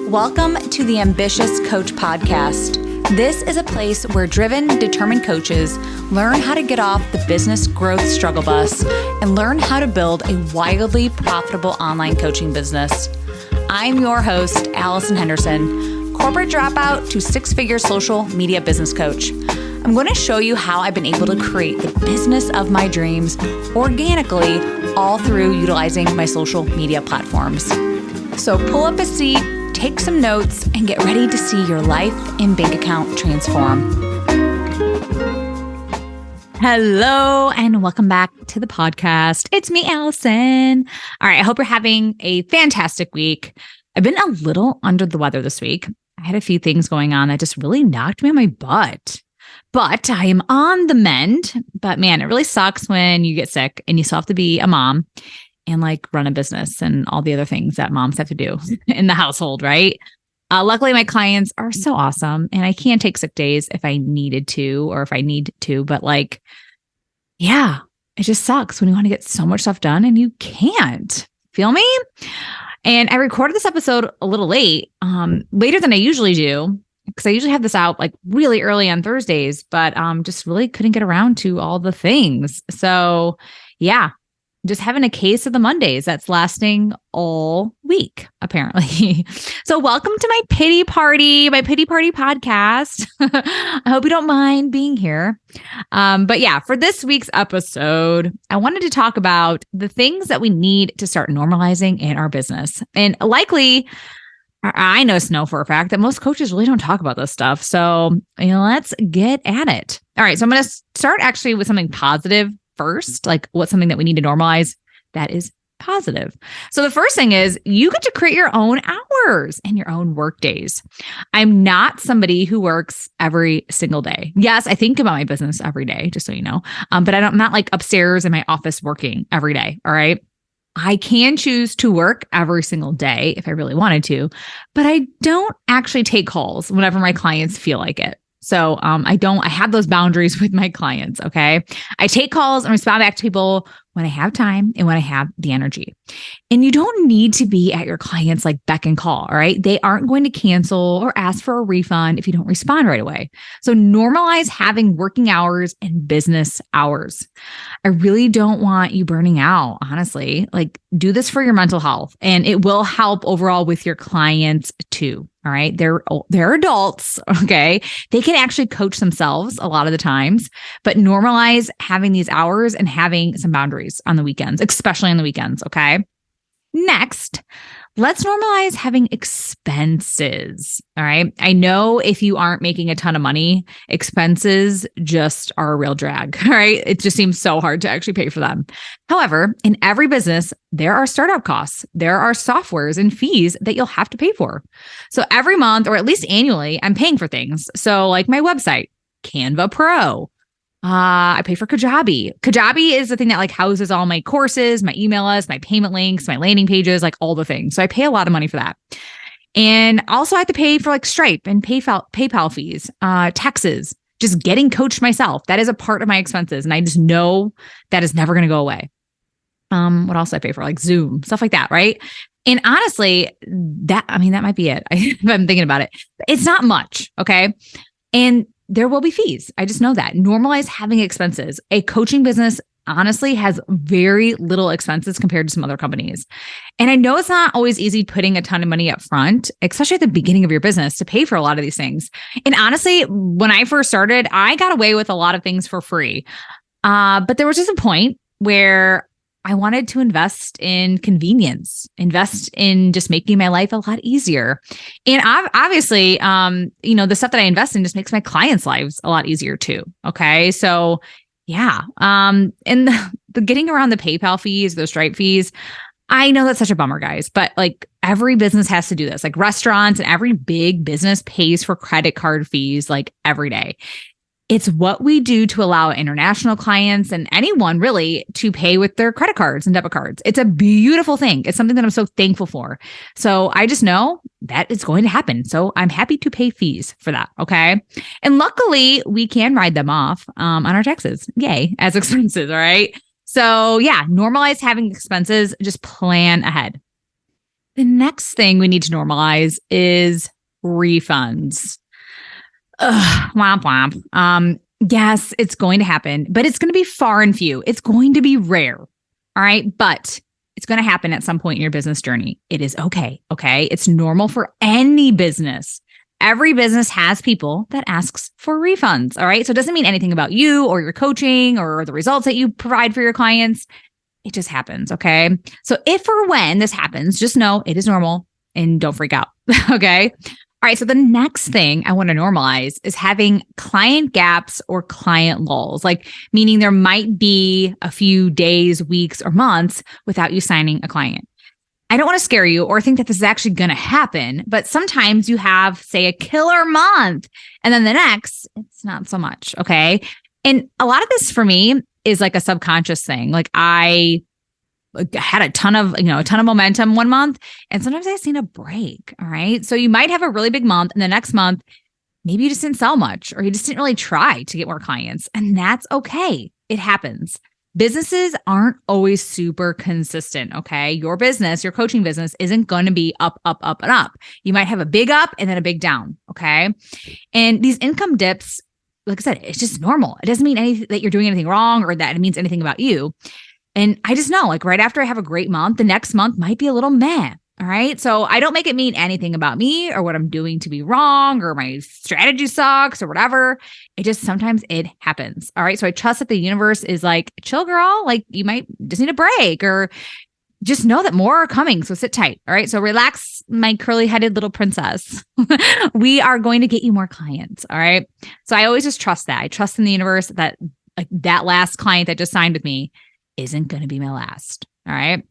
Welcome to the Ambitious Coach Podcast. This is a place where driven, determined coaches learn how to get off the business growth struggle bus and learn how to build a wildly profitable online coaching business. I'm your host, Allison Henderson, corporate dropout to six-figure social media business coach. I'm going to show you how I've been able to create the business of my dreams organically, all through utilizing my social media platforms. So pull up a seat, take some notes, and get ready to see your life and bank account transform. Hello, and welcome back to the podcast. It's me, Allison. All right, I hope you're having a fantastic week. I've been a little under the weather this week. I had a few things going on that just really knocked me on my butt. But I am on the mend. But man, it really sucks when you get sick and you still have to be a mom and like run a business and all the other things that moms have to do in the household, right? Luckily, my clients are so awesome and I can take sick days if I needed to or if I need to. But like, yeah, it just sucks when you want to get so much stuff done and you can't. Feel me? And I recorded this episode a little late, later than I usually do, because I usually have this out like really early on Thursdays, but just really couldn't get around to all the things. So yeah. Just having a case of the Mondays that's lasting all week, apparently. So welcome to my pity party podcast. I hope you don't mind being here. But yeah, for this week's episode, I wanted to talk about the things that we need to start normalizing in our business. And likely, I know for a fact that most coaches really don't talk about this stuff. So, let's get at it. All right. So I'm going to start actually with something positive first, like what's something that we need to normalize that is positive. So the first thing is you get to create your own hours and your own work days. I'm not somebody who works every single day. Yes, I think about my business every day, just so you know, but I'm not like upstairs in my office working every day. All right. I can choose to work every single day if I really wanted to, but I don't actually take calls whenever my clients feel like it. So I have those boundaries with my clients, okay? I take calls and respond back to people when I have time and when I have the energy. And you don't need to be at your clients like beck and call, all right? They aren't going to cancel or ask for a refund if you don't respond right away. So normalize having working hours and business hours. I really don't want you burning out, honestly. Like do this for your mental health and it will help overall with your clients too. All right. They're adults. Okay. They can actually coach themselves a lot of the times, but normalize having these hours and having some boundaries on the weekends, especially on the weekends. Okay. Next, let's normalize having expenses. All right. I know if you aren't making a ton of money, expenses just are a real drag. All right. It just seems so hard to actually pay for them. However, in every business, there are startup costs. There are softwares and fees that you'll have to pay for. So every month, or at least annually, I'm paying for things. So like my website, Canva Pro. I pay for Kajabi. Kajabi is the thing that like houses all my courses, my email list, my payment links, my landing pages, like all the things. So I pay a lot of money for that. And also I have to pay for like Stripe and PayPal fees, taxes, just getting coached myself. That is a part of my expenses. And I just know that is never going to go away. What else do I pay for? Like Zoom, stuff like that. Right. And honestly, that might be it. If I'm thinking about it, it's not much. Okay. And there will be fees. I just know that. Normalize having expenses. A coaching business honestly has very little expenses compared to some other companies. And I know it's not always easy putting a ton of money up front, especially at the beginning of your business to pay for a lot of these things. And honestly, when I first started, I got away with a lot of things for free. But there was just a point where I wanted to invest in convenience, invest in just making my life a lot easier. And obviously, the stuff that I invest in just makes my clients' lives a lot easier too. Okay. So yeah. And the getting around the PayPal fees, those Stripe fees, I know that's such a bummer, guys, but like every business has to do this. Like restaurants and every big business pays for credit card fees like every day. It's what we do to allow international clients and anyone really to pay with their credit cards and debit cards. It's a beautiful thing. It's something that I'm so thankful for. So I just know that it's going to happen. So I'm happy to pay fees for that. Okay. And luckily we can write them off on our taxes. Yay, as expenses. All right. So yeah, normalize having expenses, just plan ahead. The next thing we need to normalize is refunds. Ugh, womp womp. Yes, it's going to happen, but it's going to be far and few. It's going to be rare. All right. But it's going to happen at some point in your business journey. It is okay. Okay. It's normal for any business. Every business has people that asks for refunds. All right. So it doesn't mean anything about you or your coaching or the results that you provide for your clients. It just happens. Okay. So if or when this happens, just know it is normal and don't freak out. Okay. All right. So the next thing I want to normalize is having client gaps or client lulls, like meaning there might be a few days, weeks, or months without you signing a client. I don't want to scare you or think that this is actually going to happen, but sometimes you have, say, a killer month, and then the next, it's not so much. Okay. And a lot of this for me is like a subconscious thing. Like I had a ton of momentum one month, and sometimes I just need a break. All right. So you might have a really big month, and the next month, maybe you just didn't sell much, or you just didn't really try to get more clients. And that's okay. It happens. Businesses aren't always super consistent. Okay. Your business, your coaching business isn't going to be up, up, up, and up. You might have a big up and then a big down. Okay. And these income dips, like I said, it's just normal. It doesn't mean anything that you're doing anything wrong or that it means anything about you. And I just know, like right after I have a great month, the next month might be a little meh. All right. So I don't make it mean anything about me or what I'm doing to be wrong or my strategy sucks or whatever. It just sometimes it happens. All right. So I trust that the universe is like, chill, girl. Like you might just need a break, or just know that more are coming. So sit tight. All right. So relax, my curly headed little princess. We are going to get you more clients. All right. So I always just trust that. I trust in the universe that like that last client that just signed with me isn't going to be my last. All right.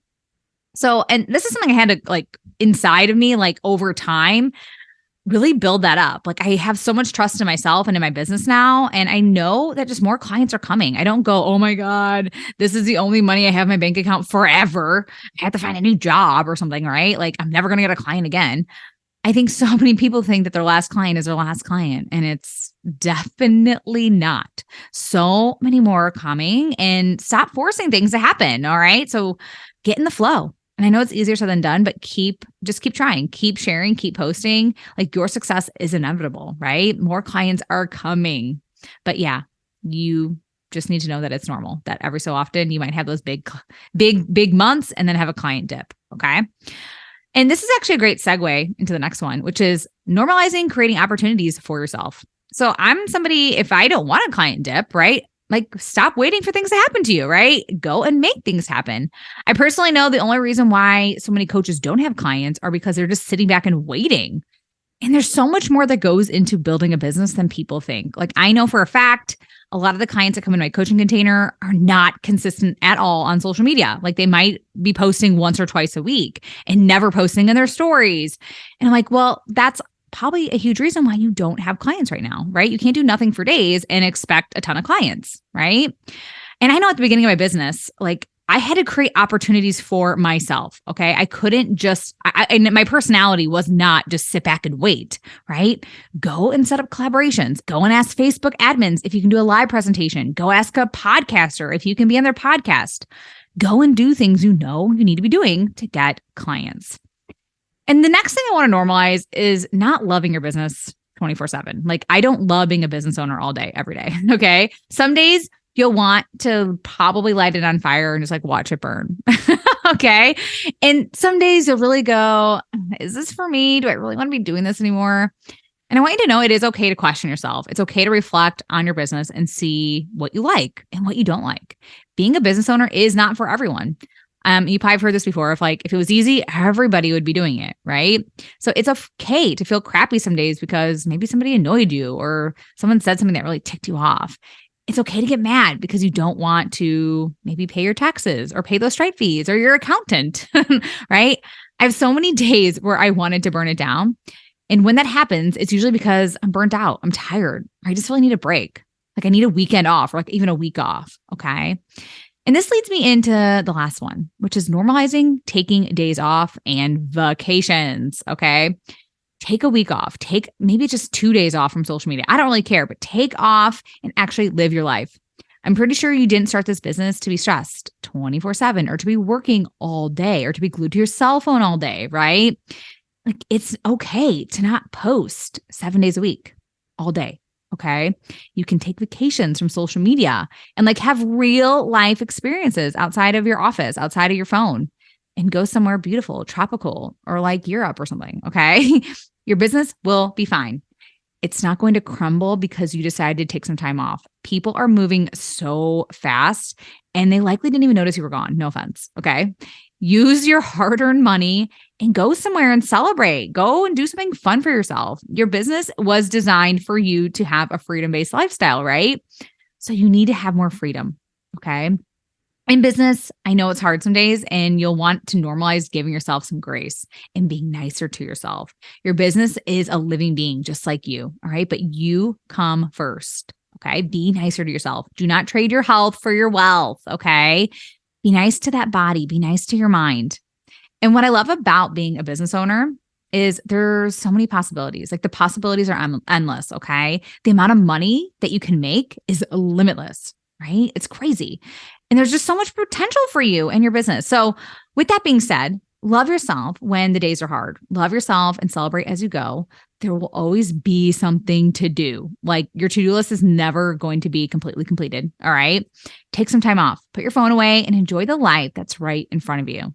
So, and this is something I had to like inside of me, like over time, really build that up. Like I have so much trust in myself and in my business now. And I know that just more clients are coming. I don't go, oh my God, this is the only money I have in my bank account forever. I have to find a new job or something, right? Like I'm never going to get a client again. I think so many people think that their last client is their last client, and it's definitely not. So many more are coming, and stop forcing things to happen. All right. So get in the flow. And I know it's easier said than done, but just keep trying, keep sharing, keep posting. Like your success is inevitable, right? More clients are coming. But yeah, you just need to know that it's normal, that every so often you might have those big months and then have a client dip. Okay. And this is actually a great segue into the next one, which is normalizing creating opportunities for yourself. So I'm somebody, if I don't want a client dip, right? Like stop waiting for things to happen to you, right? Go and make things happen. I personally know the only reason why so many coaches don't have clients are because they're just sitting back and waiting. And there's so much more that goes into building a business than people think. Like I know for a fact, a lot of the clients that come in my coaching container are not consistent at all on social media. Like they might be posting once or twice a week and never posting in their stories. And I'm like, well, that's probably a huge reason why you don't have clients right now, right? You can't do nothing for days and expect a ton of clients, right? And I know at the beginning of my business, like I had to create opportunities for myself. Okay. I couldn't just, and my personality was not just sit back and wait, right? Go and set up collaborations. Go and ask Facebook admins if you can do a live presentation. Go ask a podcaster if you can be on their podcast. Go and do things you know you need to be doing to get clients. And the next thing I want to normalize is not loving your business 24/7. Like I don't love being a business owner all day, every day. Okay. Some days you'll want to probably light it on fire and just like watch it burn. Okay. And some days you'll really go, is this for me? Do I really want to be doing this anymore? And I want you to know it is okay to question yourself. It's okay to reflect on your business and see what you like and what you don't like. Being a business owner is not for everyone. You probably have heard this before. If it was easy, everybody would be doing it, right? So it's okay to feel crappy some days because maybe somebody annoyed you or someone said something that really ticked you off. It's okay to get mad because you don't want to maybe pay your taxes or pay those Stripe fees or your accountant, right? I have so many days where I wanted to burn it down. And when that happens, it's usually because I'm burnt out. I'm tired. I just really need a break. Like I need a weekend off or like even a week off. Okay. And this leads me into the last one, which is normalizing taking days off and vacations. Okay. Take a week off. Take maybe just 2 days off from social media. I don't really care, but take off and actually live your life. I'm pretty sure you didn't start this business to be stressed 24/7 or to be working all day or to be glued to your cell phone all day, right? Like it's okay to not post 7 days a week, all day. Okay. You can take vacations from social media and like have real life experiences outside of your office, outside of your phone, and go somewhere beautiful, tropical, or like Europe or something. Okay. Your business will be fine. It's not going to crumble because you decided to take some time off. People are moving so fast and they likely didn't even notice you were gone. No offense. Okay. Use your hard-earned money and go somewhere and celebrate. Go and do something fun for yourself. Your business was designed for you to have a freedom-based lifestyle, right? So you need to have more freedom. Okay. In business, I know it's hard some days and you'll want to normalize giving yourself some grace and being nicer to yourself. Your business is a living being just like you, all right? But you come first, okay? Be nicer to yourself. Do not trade your health for your wealth, okay? Be nice to that body. Be nice to your mind. And what I love about being a business owner is there's so many possibilities. Like the possibilities are endless, okay? The amount of money that you can make is limitless, right? It's crazy. And there's just so much potential for you and your business. So with that being said, love yourself when the days are hard. Love yourself and celebrate as you go. There will always be something to do. Like your to-do list is never going to be completely completed. All right. Take some time off, put your phone away and enjoy the life that's right in front of you.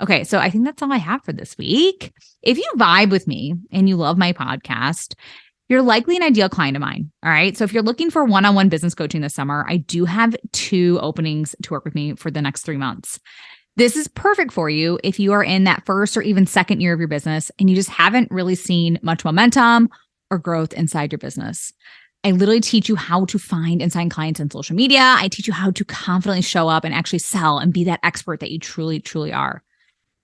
Okay. So I think that's all I have for this week. If you vibe with me and you love my podcast, you're likely an ideal client of mine. All right. So if you're looking for one-on-one business coaching this summer, I do have 2 openings to work with me for the next 3 months. This is perfect for you if you are in that first or even second year of your business and you just haven't really seen much momentum or growth inside your business. I literally teach you how to find and sign clients on social media. I teach you how to confidently show up and actually sell and be that expert that you truly, truly are.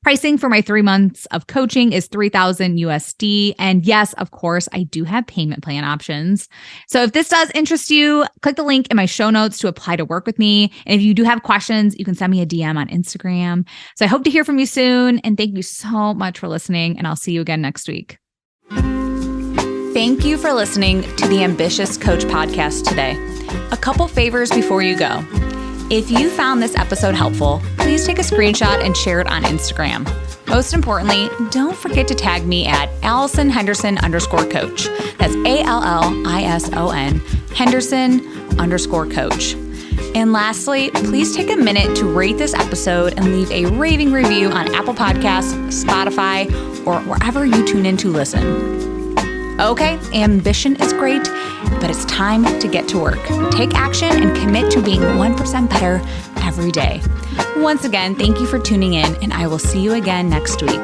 Pricing for my 3 months of coaching is $3,000 USD. And yes, of course, I do have payment plan options. So if this does interest you, click the link in my show notes to apply to work with me. And if you do have questions, you can send me a DM on Instagram. So I hope to hear from you soon. And thank you so much for listening. And I'll see you again next week. Thank you for listening to the Ambitious Coach podcast today. A couple favors before you go. If you found this episode helpful, please take a screenshot and share it on Instagram. Most importantly, don't forget to tag me at Henderson_coach. That's ALLISON Henderson_coach. And lastly, please take a minute to rate this episode and leave a raving review on Apple Podcasts, Spotify, or wherever you tune in to listen. Okay, ambition is great, but it's time to get to work. Take action and commit to being 1% better every day. Once again, thank you for tuning in, and I will see you again next week.